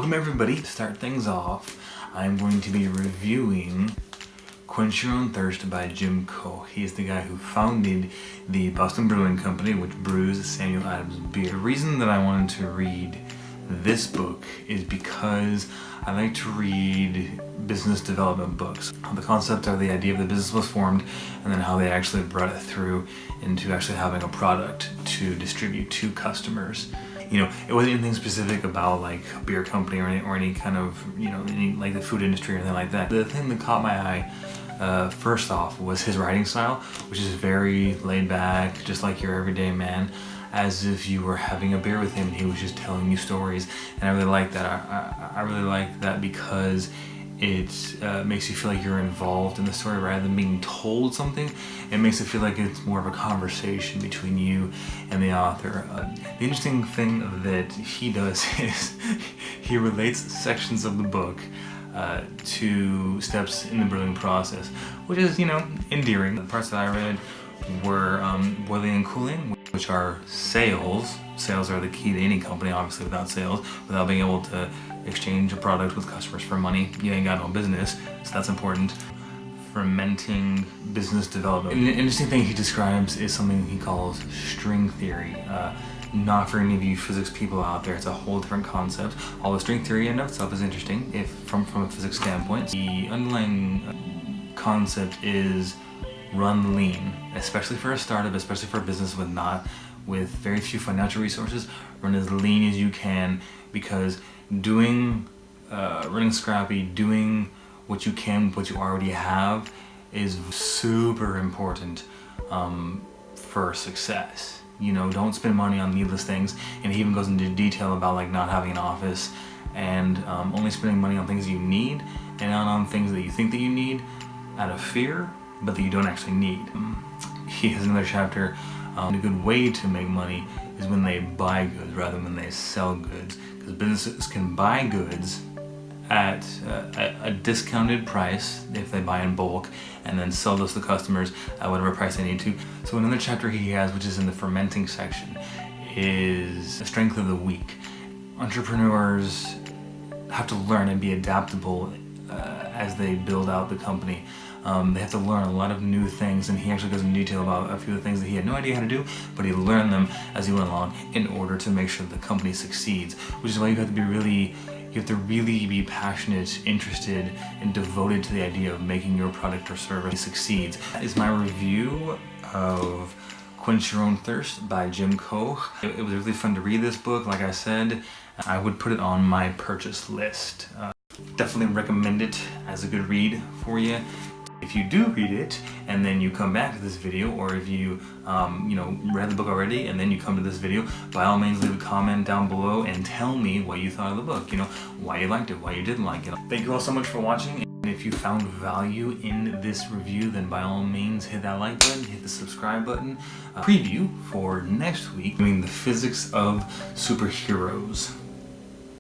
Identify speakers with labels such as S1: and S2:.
S1: Welcome everybody. To start things off, I'm going to be reviewing Quench Your Own Thirst by Koch. He is the guy who founded the Boston Brewing Company, which brews Samuel Adams beer. The reason that I wanted to read this book is because I like to read business development books. The concept or the idea of the business was formed, and then how they actually brought it through into actually having a product to distribute to customers. You know, it wasn't anything specific about like a beer company or any kind of, you know, any, like the food industry or anything like that. The thing that caught my eye first off was his writing style, which is very laid back, just like your everyday man, as if you were having a beer with him and he was just telling you stories. And I really like that. I really like that because it makes you feel like you're involved in the story rather than being told something. It makes it feel like it's more of a conversation between you and the author. The interesting thing that he does is he relates sections of the book to steps in the brewing process, which is, you know, endearing. The parts that I read were boiling and cooling, which are sales. Sales are the key to any company. Obviously, without sales, without being able to exchange a product with customers for money, you ain't got no business. So that's important. Fermenting, business development. An interesting thing he describes is something he calls string theory. Not for any of you physics people out there, it's a whole different concept. Although string theory in itself is interesting if from a physics standpoint. The underlying concept is run lean, especially for a startup, especially for a business with very few financial resources. Run as lean as you can, because running scrappy, doing what you can with what you already have is super important for success. You know, don't spend money on needless things. And he even goes into detail about like not having an office and only spending money on things you need and not on things that you think that you need out of fear, but that you don't actually need. He has another chapter. A good way to make money is when they buy goods rather than when they sell goods, because businesses can buy goods at a discounted price if they buy in bulk, and then sell those to customers at whatever price they need to. So another chapter he has, which is in the fermenting section, is the strength of the weak. Entrepreneurs have to learn and be adaptable as they build out the company. They have to learn a lot of new things, and he actually goes into detail about a few of the things that he had no idea how to do, but he learned them as he went along in order to make sure the company succeeds, which is why you have to really be passionate, interested, and devoted to the idea of making your product or service succeeds. That is my review of Quench Your Own Thirst by Koch. It was really fun to read this book. Like I said, I would put it on my purchase list. Definitely recommend it as a good read for you. If you do read it and then you come back to this video, or if you read the book already and then you come to this video, by all means leave a comment down below and tell me what you thought of the book, you know, why you liked it, why you didn't like it. Thank you all so much for watching, and if you found value in this review, then by all means hit that like button, hit the subscribe button. Preview for next week, doing the physics of superheroes.